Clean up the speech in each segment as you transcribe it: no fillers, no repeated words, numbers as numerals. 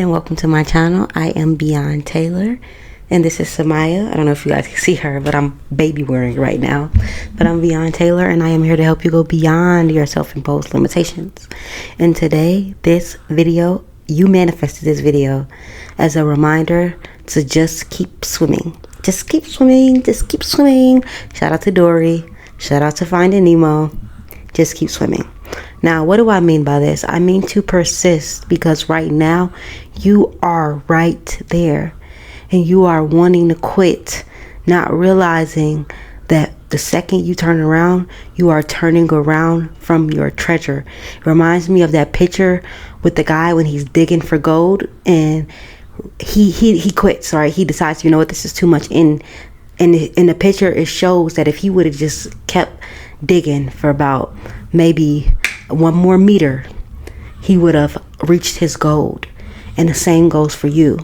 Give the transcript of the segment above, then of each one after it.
And welcome to my channel. I am Beyond Taylor, and this is Samaya. I don't know if you guys can see her, but I'm baby wearing right now. But I'm Beyond Taylor, and I am here to help you go beyond your self-imposed limitations. And today, this video, you manifested this video as a reminder to just keep swimming. Just keep swimming. Just keep swimming. Shout out to Dory. Shout out to Finding Nemo. Just keep swimming. Now, what do I mean by this? I mean to persist, because right now you are right there and you are wanting to quit, not realizing that the second you turn around, you are turning around from your treasure. It reminds me of that picture with the guy when he's digging for gold and he quits, right? He decides, you know what, this is too much. In the picture, it shows that if he would have just kept digging for about maybe one more meter, he would have reached his gold. And the same goes for you.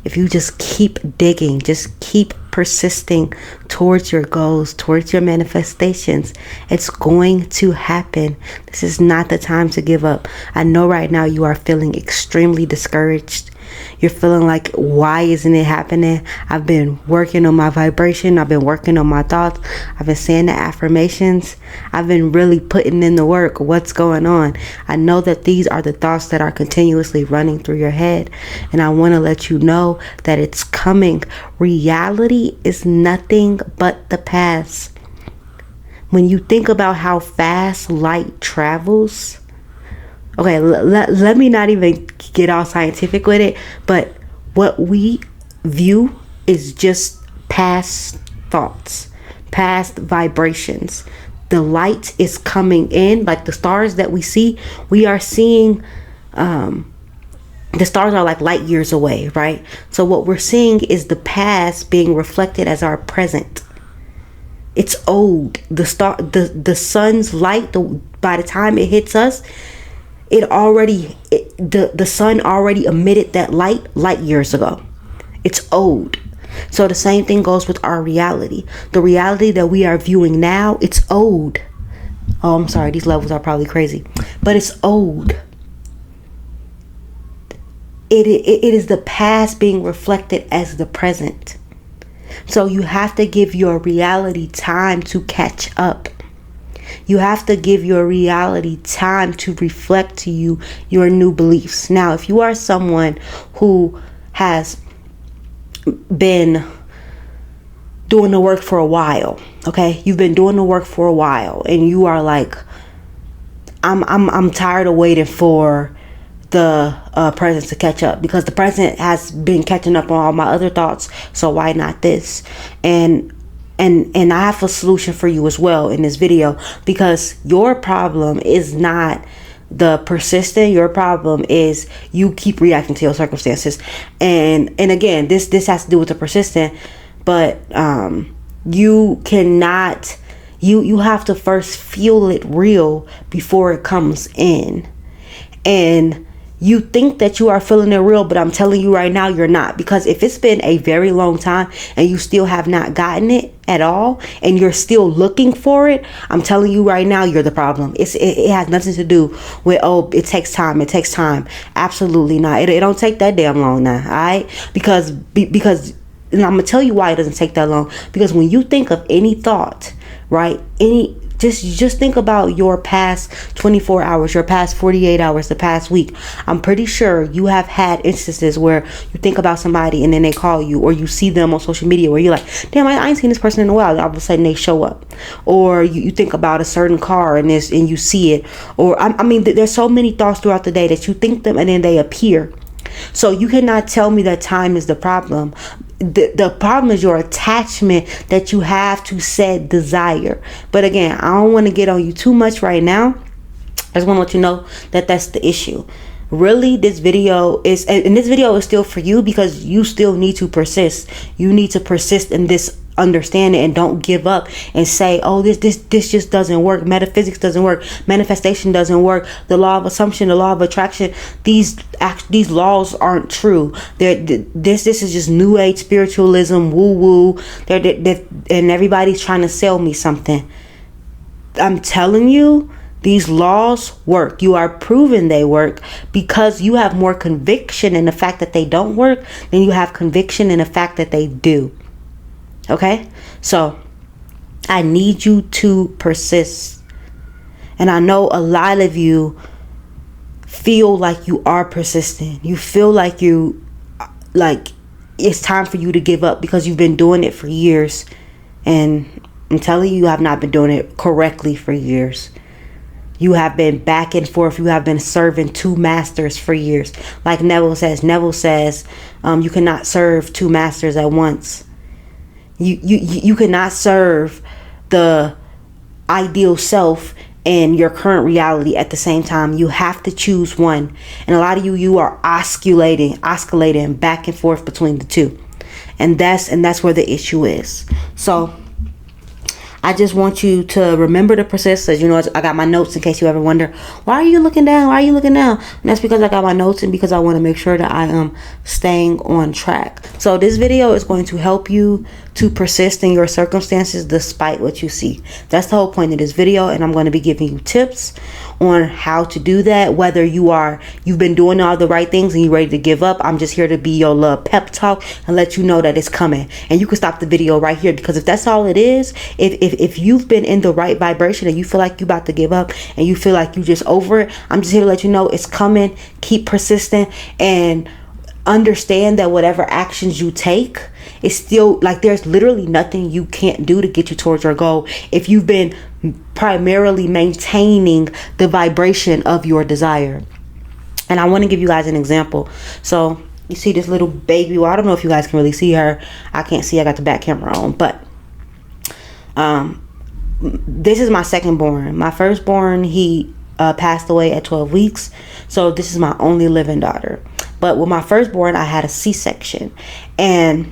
If you just keep digging, just keep persisting towards your goals, towards your manifestations, it's going to happen. This is not the time to give up. I know right now you are feeling extremely discouraged. You're feeling like, why isn't it happening? I've been working on my vibration. I've been working on my thoughts. I've been saying the affirmations. I've been really putting in the work. What's going on? I know that these are the thoughts that are continuously running through your head. And I want to let you know that it's coming. Reality is nothing but the past. When you think about how fast light travels, okay, let me not even get all scientific with it, but what we view is just past thoughts, past vibrations. The light is coming in, like the stars that we see, we are seeing, the stars are like light years away, right? So what we're seeing is the past being reflected as our present. It's old. The sun's light, by the time it hits us, the sun already emitted that light years ago. It's old. So the same thing goes with our reality. The reality that we are viewing now, it's old. Oh, I'm sorry, these levels are probably crazy, but it's old. It is the past being reflected as the present. So you have to give your reality time to catch up. You have to give your reality time to reflect to you your new beliefs. Now, if you are someone who has been doing the work for a while, okay? You've been doing the work for a while and you are like, I'm tired of waiting for the present to catch up, because the present has been catching up on all my other thoughts. So why not this? And I have a solution for you as well in this video, because your problem is not the persistent. Your problem is you keep reacting to your circumstances. And again, this has to do with the persistent, but you cannot, you have to first feel it real before it comes in. And you think that you are feeling it real, but I'm telling you right now, you're not. Because if it's been a very long time and you still have not gotten it at all, and you're still looking for it, I'm telling you right now, you're the problem. It has nothing to do with, oh, it takes time. It takes time. Absolutely not. It don't take that damn long now. All right? Because, and I'm going to tell you why it doesn't take that long. Because when you think of any thought, right, just think about your past 24 hours, your past 48 hours, the past week. I'm pretty sure you have had instances where you think about somebody and then they call you, or you see them on social media where you're like, damn, I ain't seen this person in a while. All of a sudden they show up. Or you think about a certain car and you see it. Or I mean, there's so many thoughts throughout the day that you think them and then they appear. So you cannot tell me that time is the problem. The problem is your attachment that you have to said desire. But again, I don't want to get on you too much right now. I just want to let you know that that's the issue. Really, this video is, and this video is still for you, because you still need to persist. You need to persist in this understanding, and don't give up and say, oh, this just doesn't work. Metaphysics doesn't work. Manifestation doesn't work. The law of assumption, the law of attraction, these laws aren't true. This is just new age spiritualism, woo woo. And everybody's trying to sell me something. I'm telling you These laws work. You are proven they work because you have more conviction in the fact that they don't work than you have conviction in the fact that they do. Okay? So I need you to persist. And I know a lot of you feel like you are persistent. You feel like it's time for you to give up because you've been doing it for years. And I'm telling you, you have not been doing it correctly for years. You have been back and forth. You have been serving two masters for years. Like Neville says, you cannot serve two masters at once. You cannot serve the ideal self and your current reality at the same time. You have to choose one. And a lot of you are oscillating back and forth between the two. And that's where the issue is. So I just want you to remember to persist. As you know, I got my notes in case you ever wonder, why are you looking down? Why are you looking down? And that's because I got my notes and because I want to make sure that I am staying on track. So this video is going to help you to persist in your circumstances despite what you see. That's the whole point of this video, and I'm going to be giving you tips on how to do that. Whether you've been doing all the right things and you're ready to give up, I'm just here to be your little pep talk and let you know that it's coming. And you can stop the video right here, because if that's all it is, if you've been in the right vibration and you feel like you're about to give up and you feel like you're just over it, I'm just here to let you know it's coming. Keep persistent and understand that whatever actions you take, it's still like there's literally nothing you can't do to get you towards your goal if you've been primarily maintaining the vibration of your desire. And I want to give you guys an example. So you see this little baby. Well, I don't know if you guys can really see her. I can't see. I got the back camera on, but this is my second born. My firstborn, he passed away at 12 weeks. So this is my only living daughter. But with my firstborn, I had a C-section, and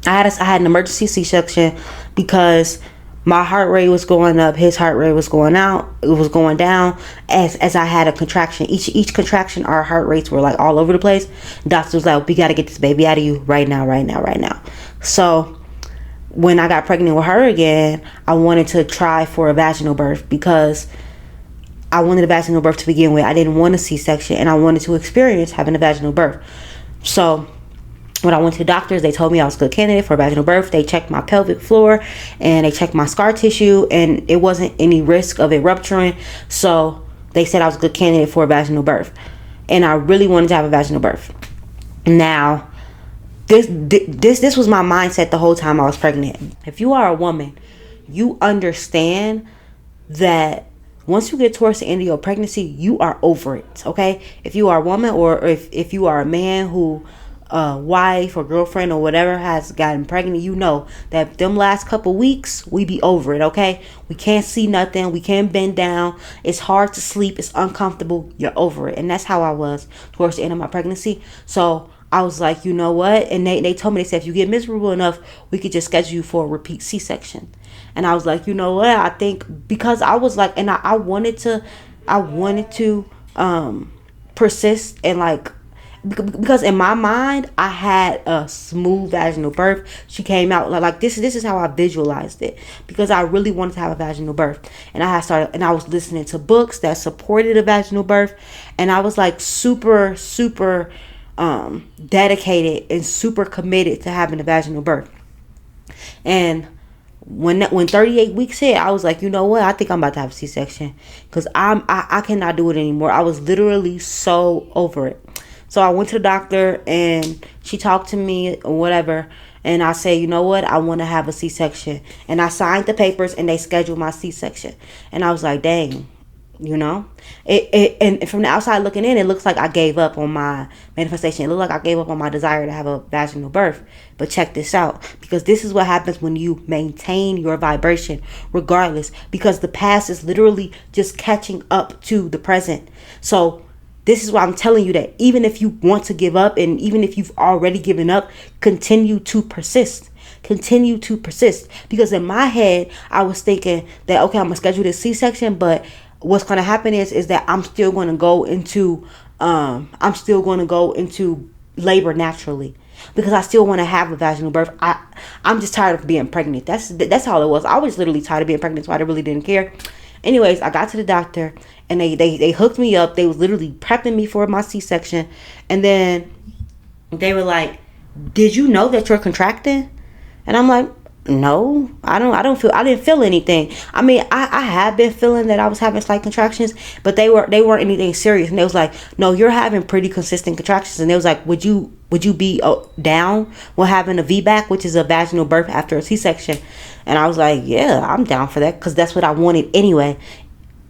I had an emergency C-section because my heart rate was going up, his heart rate was going out, it was going down as I had a contraction. Each contraction, our heart rates were like all over the place. Doctor was like, we got to get this baby out of you right now. So when I got pregnant with her again, I wanted to try for a vaginal birth because I wanted a vaginal birth to begin with. I didn't want a C-section, and I wanted to experience having a vaginal birth. So when I went to the doctors, they told me I was a good candidate for a vaginal birth. They checked my pelvic floor and they checked my scar tissue, and it wasn't any risk of it rupturing. So they said I was a good candidate for a vaginal birth, and I really wanted to have a vaginal birth. Now, this was my mindset the whole time I was pregnant. If you are a woman, you understand that once you get towards the end of your pregnancy, you are over it, okay? If you are a woman, or if you are a man who wife or girlfriend or whatever has gotten pregnant, you know that them last couple weeks, we be over it, okay? We can't see nothing. We can't bend down. It's hard to sleep. It's uncomfortable. You're over it. And that's how I was towards the end of my pregnancy. So I was like, you know what? And they told me, they said, if you get miserable enough, we could just schedule you for a repeat C-section. And I was like, you know what? I think because I was like, and I wanted to persist, and like, because in my mind I had a smooth vaginal birth. She came out like this is how I visualized it, because I really wanted to have a vaginal birth. And I was listening to books that supported a vaginal birth, and I was like super dedicated and super committed to having a vaginal birth. And when 38 weeks hit, I was like, you know what? I think I'm about to have a C-section, because I cannot do it anymore. I was literally so over it. So I went to the doctor and she talked to me or whatever. And I said, you know what? I want to have a C-section. And I signed the papers and they scheduled my C-section. And I was like, dang, you know, and from the outside looking in, it looks like I gave up on my manifestation. It looked like I gave up on my desire to have a vaginal birth. But check this out, because this is what happens when you maintain your vibration regardless, because the past is literally just catching up to the present. So this is why I'm telling you that even if you want to give up, and even if you've already given up, continue to persist. Continue to persist. Because in my head, I was thinking that, okay, I'm going to schedule this C-section, but what's going to happen is that I'm still going to go into labor naturally, because I still want to have a vaginal birth. I'm just tired of being pregnant. That's all it was. I was literally tired of being pregnant, so I really didn't care. Anyways, I got to the doctor and they hooked me up. They was literally prepping me for my C-section. And then they were like, did you know that you're contracting? And I'm like, no, I didn't feel anything. I mean, I had been feeling that I was having slight contractions, but they weren't anything serious. And they was like, no, you're having pretty consistent contractions. And they was like, would you be down with having a VBAC, which is a vaginal birth after a C-section? And I was like, yeah, I'm down for that, because that's what I wanted anyway.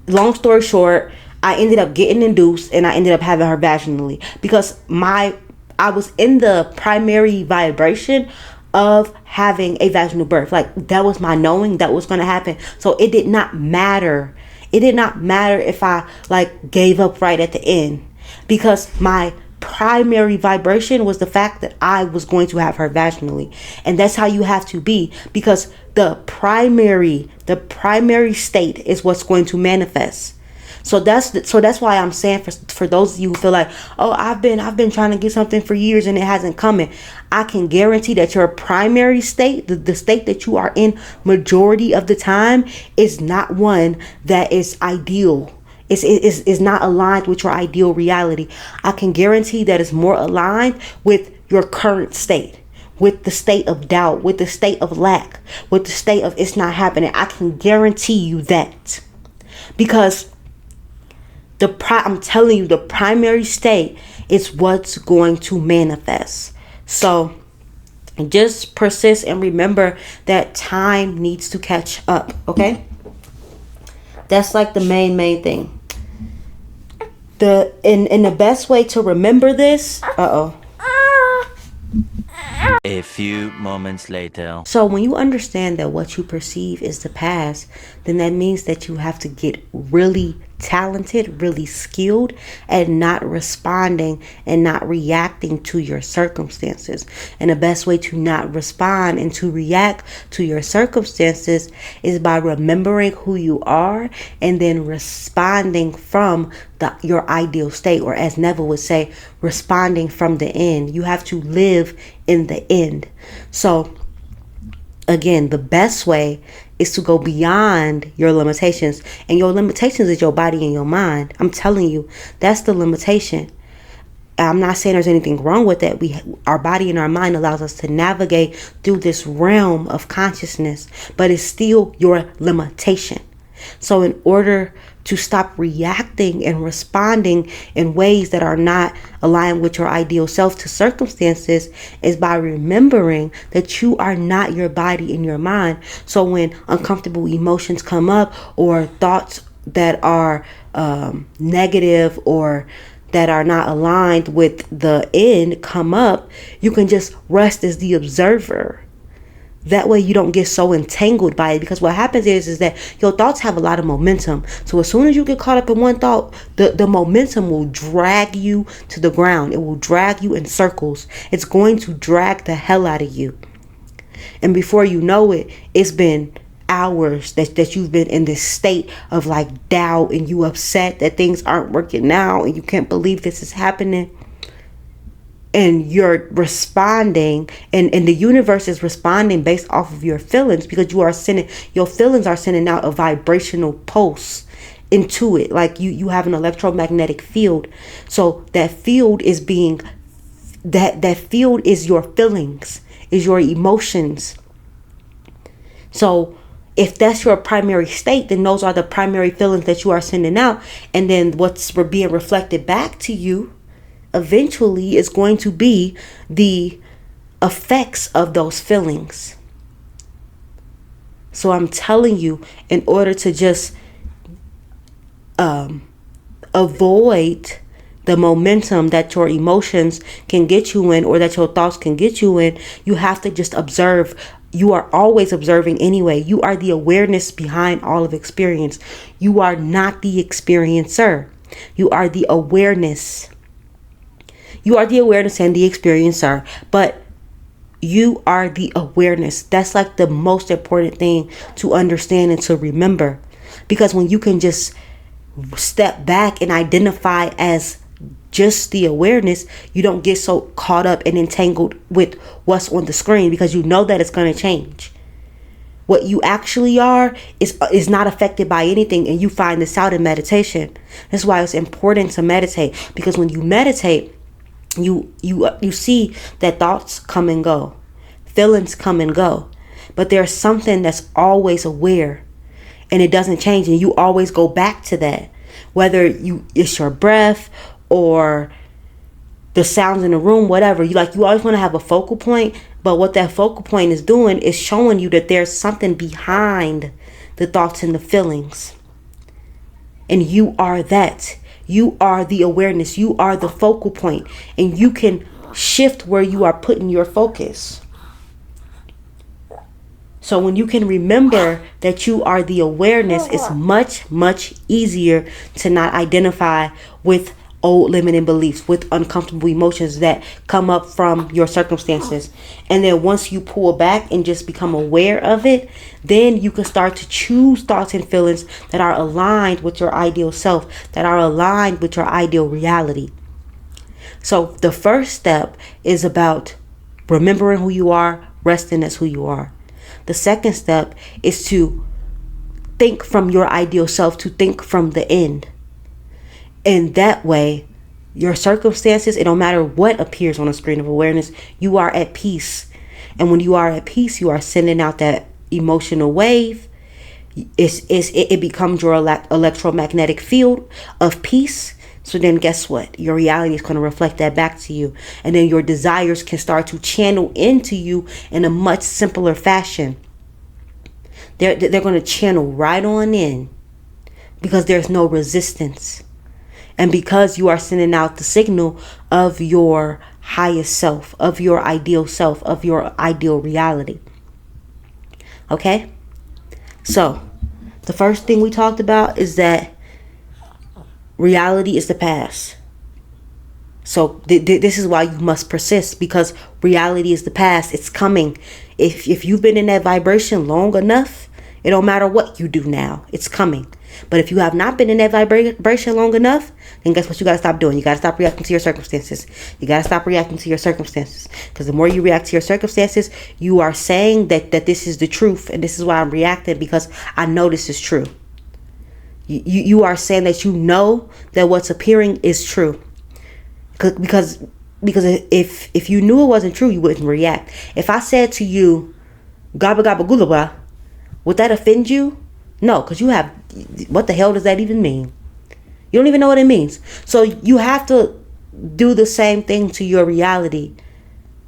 Long story short, I ended up getting induced and I ended up having her vaginally, because I was in the primary vibration of having a vaginal birth. Like, that was my knowing that was going to happen. So it did not matter. It did not matter if I like gave up right at the end, because my primary vibration was the fact that I was going to have her vaginally. And that's how you have to be, because the primary state is what's going to manifest. So that's why I'm saying, for those of you who feel like, oh, I've been trying to get something for years and it hasn't come in. I can guarantee that your primary state, the state that you are in majority of the time, is not one that is ideal. Is not aligned with your ideal reality. I can guarantee that it's more aligned with your current state, with the state of doubt, with the state of lack, with the state of it's not happening. I can guarantee you that, because I'm telling you, the primary state is what's going to manifest. So just persist and remember that time needs to catch up. Okay, that's like the main thing. And the best way to remember this, a few moments later. So when you understand that what you perceive is the past, then that means that you have to get really talented, really skilled at not responding and not reacting to your circumstances. And the best way to not respond and to react to your circumstances is by remembering who you are and then responding from your ideal state, or as Neville would say, responding from the end. You have to live in the end. So again, the best way is to go beyond your limitations. And your limitations is your body and your mind. I'm telling you, that's the limitation. I'm not saying there's anything wrong with that. Our body and our mind allows us to navigate through this realm of consciousness, but it's still your limitation. So in order to stop reacting and responding in ways that are not aligned with your ideal self to circumstances, is by remembering that you are not your body and your mind. So when uncomfortable emotions come up, or thoughts that are negative or that are not aligned with the end come up, you can just rest as the observer. That way you don't get so entangled by it, because what happens is that your thoughts have a lot of momentum. So as soon as you get caught up in one thought, the momentum will drag you to the ground. It will drag you in circles. It's going to drag the hell out of you. And before you know it, it's been hours that you've been in this state of like doubt, and you upset that things aren't working now, and you can't believe this is happening. And you're responding, and the universe is responding based off of your feelings, because your feelings are sending out a vibrational pulse into it. Like you have an electromagnetic field. So that field is that field is your feelings, is your emotions. So if that's your primary state, then those are the primary feelings that you are sending out. And then what's being reflected back to you eventually is going to be the effects of those feelings. So I'm telling you, in order to just avoid the momentum that your emotions can get you in, or that your thoughts can get you in, you have to just observe. You are always observing anyway. You are the awareness behind all of experience. You are not the experiencer. You are the awareness. You are the awareness and the experiencer, but you are the awareness. That's like the most important thing to understand and to remember. Because when you can just step back and identify as just the awareness, you don't get so caught up and entangled with what's on the screen, because you know that it's going to change. What you actually are is not affected by anything, and you find this out in meditation. That's why it's important to meditate, because when you meditate, you see that thoughts come and go, feelings come and go, but there's something that's always aware, and it doesn't change, and you always go back to that, whether it's your breath or the sounds in the room, whatever. You always want to have a focal point, but what that focal point is doing is showing you that there's something behind the thoughts and the feelings, and you are that. You are the awareness. You are the focal point, and you can shift where you are putting your focus. So when you can remember that you are the awareness, it's much, much easier to not identify with old limiting beliefs, with uncomfortable emotions that come up from your circumstances. And then once you pull back and just become aware of it, then you can start to choose thoughts and feelings that are aligned with your ideal self, that are aligned with your ideal reality. So the first step is about remembering who you are, resting as who you are. The second step is to think from your ideal self, to think from the end. And that way, your circumstances, it don't matter what appears on a screen of awareness, you are at peace. And when you are at peace, you are sending out that emotional wave. It becomes your electromagnetic field of peace. So then guess what? Your reality is going to reflect that back to you. And then your desires can start to channel into you in a much simpler fashion. They're going to channel right on in, because there's no resistance. And because you are sending out the signal of your highest self, of your ideal self, of your ideal reality. Okay? So, the first thing we talked about is that reality is the past. So, this is why you must persist, because reality is the past. It's coming. If you've been in that vibration long enough, it don't matter what you do now. It's coming. But if you have not been in that vibration long enough, then guess what you got to stop doing? You got to stop reacting to your circumstances. You got to stop reacting to your circumstances. Because the more you react to your circumstances, you are saying that this is the truth. And this is why I'm reacting, because I know this is true. You are saying that you know that what's appearing is true. Because if you knew it wasn't true, you wouldn't react. If I said to you, gaba gaba gulaba, would that offend you? No, because you have, what the hell does that even mean? You don't even know what it means. So you have to do the same thing to your reality.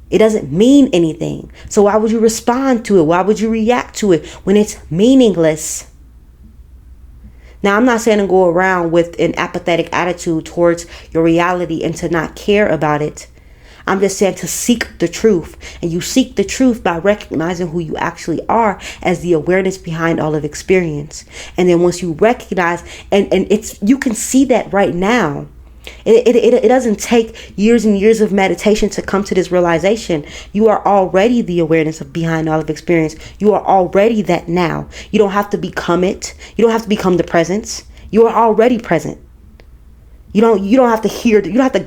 It doesn't mean anything. So why would you respond to it? Why would you react to it when it's meaningless? Now, I'm not saying to go around with an apathetic attitude towards your reality and to not care about it. I'm just saying to seek the truth. And you seek the truth by recognizing who you actually are as the awareness behind all of experience. And then once you recognize, and it's, you can see that right now. It doesn't take years and years of meditation to come to this realization. You are already the awareness of behind all of experience. You are already that now. You don't have to become it. You don't have to become the presence. You are already present. You don't have to hear. You don't have to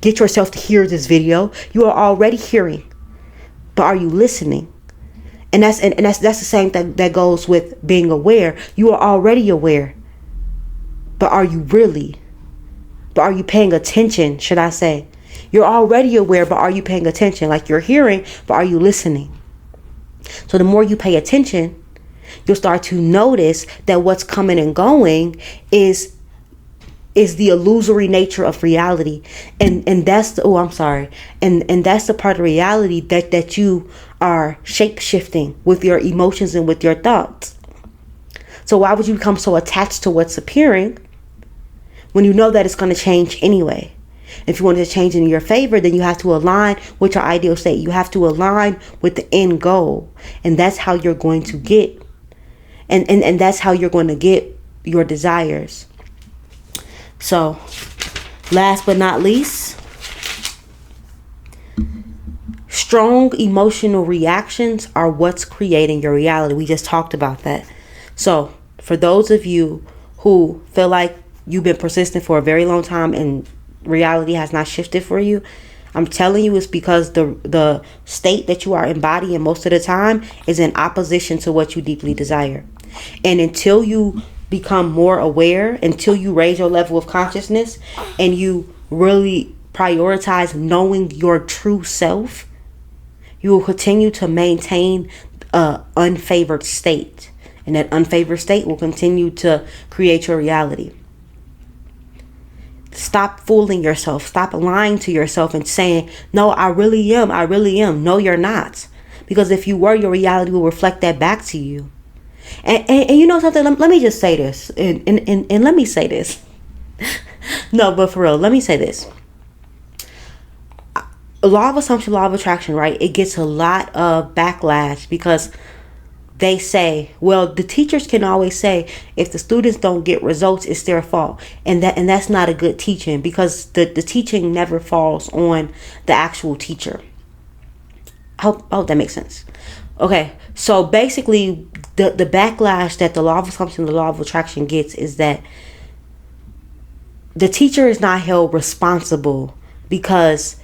get yourself to hear this video. You are already hearing. But are you listening? And that's the same thing that goes with being aware. You are already aware. But are you really? But are you paying attention, should I say? You're already aware, but are you paying attention? Like you're hearing, but are you listening? So the more you pay attention, you'll start to notice that what's coming and going is the illusory nature of reality. And that's the, And that's the part of reality that you are shape-shifting with your emotions and with your thoughts. So why would you become so attached to what's appearing when you know that it's going to change anyway? If you want it to change in your favor, then you have to align with your ideal state. You have to align with the end goal. And that's how you're going to get. And that's how you're going to get your desires. So, last but not least, strong emotional reactions are what's creating your reality. We just talked about that. So, for those of you who feel like you've been persistent for a very long time and reality has not shifted for you, I'm telling you, it's because the state that you are embodying most of the time is in opposition to what you deeply desire. And until you become more aware, until you raise your level of consciousness and you really prioritize knowing your true self, you will continue to maintain a unfavored state. And that unfavored state will continue to create your reality. Stop fooling yourself. Stop lying to yourself and saying, no, I really am. I really am. No, you're not. Because if you were, your reality will reflect that back to you. And you know something? Let me just say this. And let me say this. No, but for real, let me say this. Law of assumption, law of attraction, right? It gets a lot of backlash because they say, well, the teachers can always say if the students don't get results, it's their fault. And that's not a good teaching, because the teaching never falls on the actual teacher. I hope that makes sense. Okay, so basically the backlash that the law of assumption, the law of attraction gets is that the teacher is not held responsible, because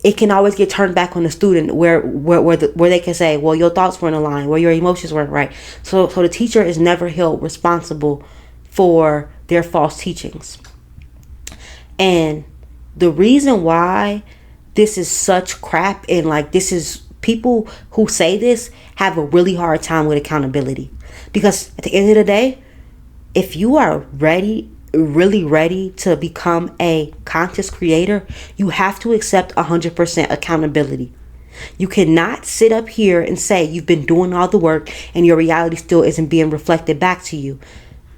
it can always get turned back on the student where they can say, well, your thoughts weren't aligned, where your emotions weren't right. So the teacher is never held responsible for their false teachings. And the reason why this is such crap, and like, this is, people who say this have a really hard time with accountability, because at the end of the day, if you are really ready to become a conscious creator, you have to accept 100% accountability. You cannot sit up here and say you've been doing all the work and your reality still isn't being reflected back to you.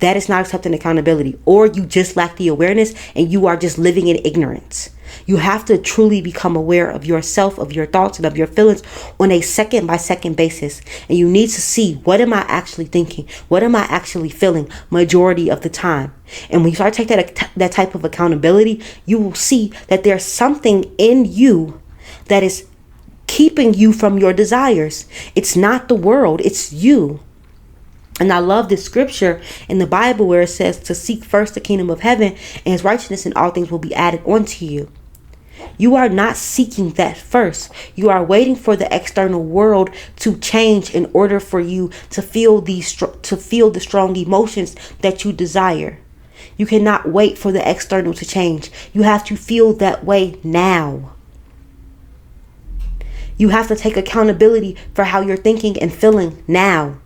That is not accepting accountability. Or you just lack the awareness and you are just living in ignorance. You have to truly become aware of yourself, of your thoughts, and of your feelings on a second by second basis. And you need to see, what am I actually thinking? What am I actually feeling majority of the time? And when you start taking that type of accountability, you will see that there's something in you that is keeping you from your desires. It's not the world, it's you. And I love this scripture in the Bible where it says to seek first the kingdom of heaven and his righteousness, and all things will be added onto you. You are not seeking that first. You are waiting for the external world to change in order for you to feel the strong emotions that you desire. You cannot wait for the external to change. You have to feel that way now. You have to take accountability for how you're thinking and feeling now.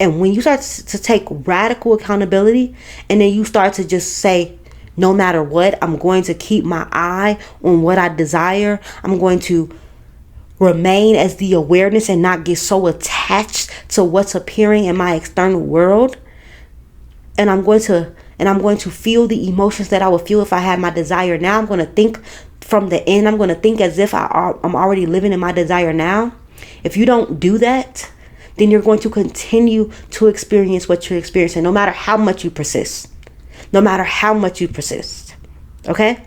And when you start to take radical accountability, and then you start to just say, no matter what, I'm going to keep my eye on what I desire. I'm going to remain as the awareness and not get so attached to what's appearing in my external world. And I'm going to feel the emotions that I would feel if I had my desire now. I'm going to think from the end. I'm going to think as if I'm already living in my desire now. If you don't do that, then you're going to continue to experience what you're experiencing, no matter how much you persist. No matter how much you persist. Okay?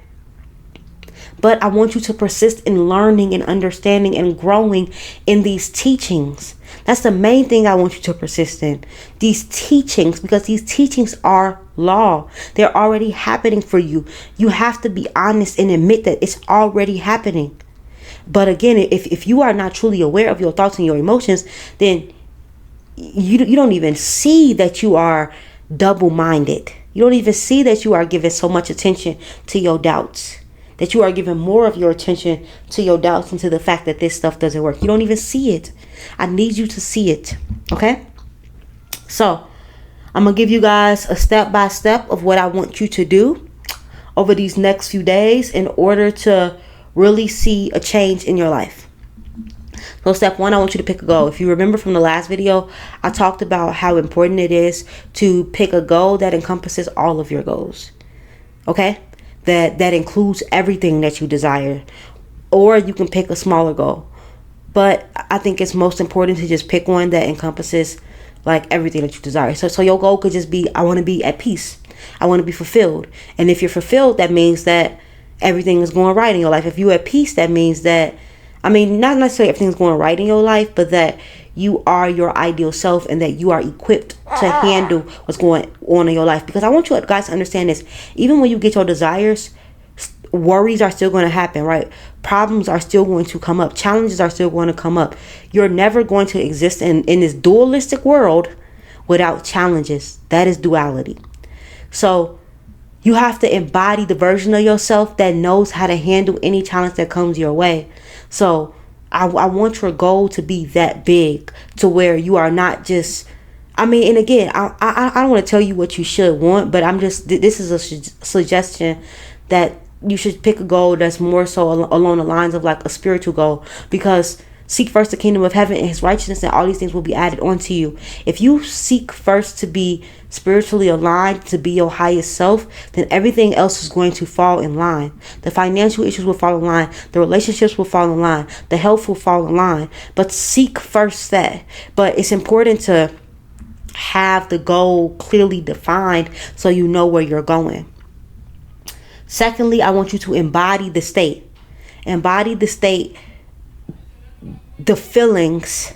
But I want you to persist in learning and understanding and growing in these teachings. That's the main thing I want you to persist in. These teachings, because these teachings are law. They're already happening for you. You have to be honest and admit that it's already happening. But again, if you are not truly aware of your thoughts and your emotions, then you don't even see that you are double-minded. You don't even see that you are giving so much attention to your doubts. That you are giving more of your attention to your doubts and to the fact that this stuff doesn't work. You don't even see it. I need you to see it. Okay? So, I'm going to give you guys a step-by-step of what I want you to do over these next few days in order to really see a change in your life. So step one, I want you to pick a goal. If you remember from the last video, I talked about how important it is to pick a goal that encompasses all of your goals. Okay? That includes everything that you desire. Or you can pick a smaller goal. But I think it's most important to just pick one that encompasses like everything that you desire. So your goal could just be, I want to be at peace. I want to be fulfilled. And if you're fulfilled, that means that everything is going right in your life. If you're at peace, that means that, not necessarily everything's going right in your life, but that you are your ideal self and that you are equipped to handle what's going on in your life. Because I want you guys to understand this. Even when you get your desires, worries are still going to happen, right? Problems are still going to come up. Challenges are still going to come up. You're never going to exist in this dualistic world without challenges. That is duality. So you have to embody the version of yourself that knows how to handle any challenge that comes your way. So I want your goal to be that big, to where you are not just, I mean, and again, I don't want to tell you what you should want, but this is a suggestion that you should pick a goal that's more so along the lines of like a spiritual goal, because seek first the kingdom of heaven and his righteousness, and all these things will be added onto you. If you seek first to be spiritually aligned, to be your highest self, then everything else is going to fall in line. The financial issues will fall in line. The relationships will fall in line. The health will fall in line. But seek first that. But it's important to have the goal clearly defined so you know where you're going. Secondly, I want you to embody the state. Embody the state, the feelings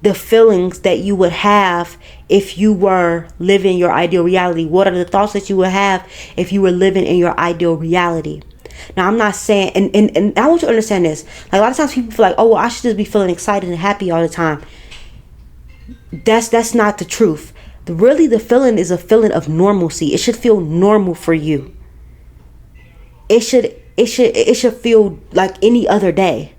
that you would have if you were living your ideal reality. What are the thoughts that you would have if you were living in your ideal reality? Now, I'm not saying, and I want you to understand this. Like, a lot of times people feel like, oh, well, I should just be feeling excited and happy all the time. That's not the truth. Really, the feeling is a feeling of normalcy. It should feel normal for you. It should feel like any other day.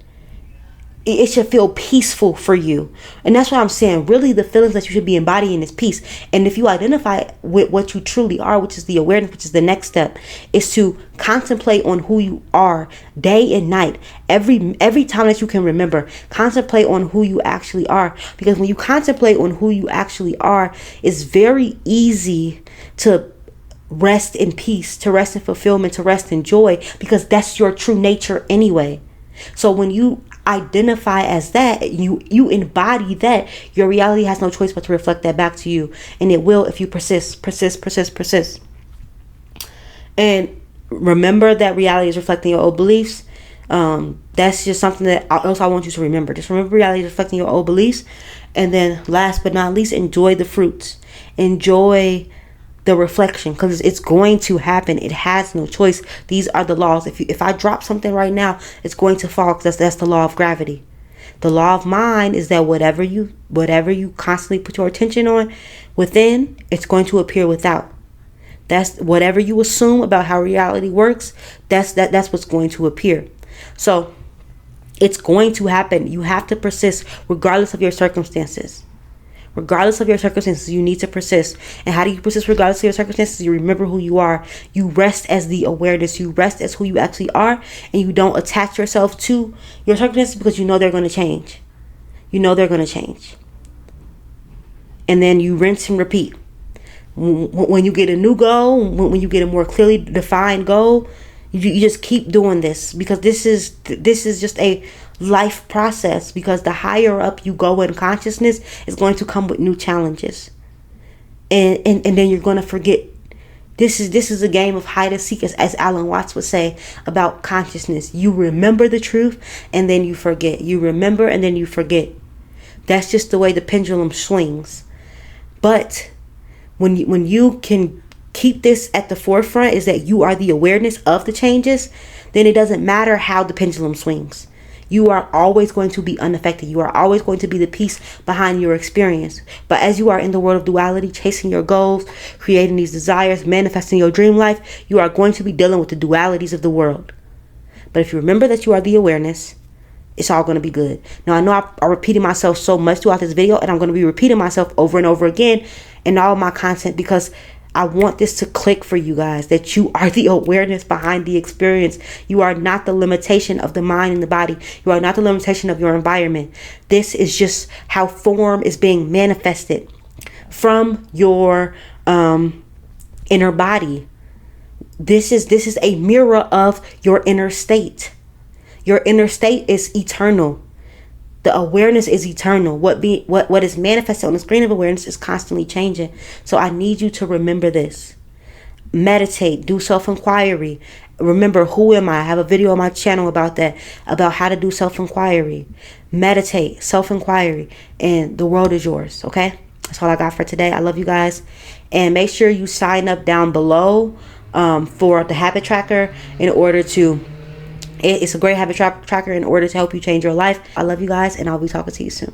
It should feel peaceful for you. And that's what I'm saying. Really, the feelings that you should be embodying is peace. And if you identify with what you truly are, which is the awareness, which is the next step, is to contemplate on who you are day and night. Every time that you can remember, contemplate on who you actually are. Because when you contemplate on who you actually are, it's very easy to rest in peace, to rest in fulfillment, to rest in joy, because that's your true nature anyway. So when you identify as that, you embody that, your reality has no choice but to reflect that back to you, and it will if you persist. And remember that reality is reflecting your old beliefs. That's just something that else I want you to remember. Just remember reality is reflecting your old beliefs. And then last but not least, enjoy the fruits. Enjoy the reflection, because it's going to happen. It has no choice. These are the laws. If I drop something right now, it's going to fall, because that's the law of gravity. The law of mind is that whatever you constantly put your attention on within, it's going to appear without. That's whatever you assume about how reality works, that's what's going to appear. So it's going to happen. You have to persist regardless of your circumstances. Regardless of your circumstances, you need to persist. And how do you persist regardless of your circumstances? You remember who you are. You rest as the awareness. You rest as who you actually are. And you don't attach yourself to your circumstances, because you know they're going to change. You know they're going to change. And then you rinse and repeat. When you get a new goal, when you get a more clearly defined goal, you just keep doing this, because this is just a life process. Because the higher up you go in consciousness, is going to come with new challenges, and then you're going to forget. This is a game of hide and seek, as Alan Watts would say about consciousness. You remember the truth, and then you forget. You remember, and then you forget. That's just the way the pendulum swings. But when you can keep this at the forefront, is that you are the awareness of the changes, then it doesn't matter how the pendulum swings. You are always going to be unaffected. You are always going to be the peace behind your experience. But as you are in the world of duality, chasing your goals, creating these desires, manifesting your dream life, you are going to be dealing with the dualities of the world. But if you remember that you are the awareness, it's all going to be good. Now, I know I'm repeating myself so much throughout this video, and I'm going to be repeating myself over and over again in all my content, because I want this to click for you guys, that you are the awareness behind the experience. You are not the limitation of the mind and the body. You are not the limitation of your environment. This is just how form is being manifested from your inner body. This is a mirror of your inner state. Your inner state is eternal. The awareness is eternal. What is manifested on the screen of awareness is constantly changing. So I need you to remember this. Meditate, do self-inquiry. Remember, who am I? I have a video on my channel about that, about how to do self-inquiry. Meditate, self-inquiry, and the world is yours, okay? That's all I got for today. I love you guys. And make sure you sign up down below for the habit tracker in order to, it's a great habit tracker in order to help you change your life. I love you guys, and I'll be talking to you soon.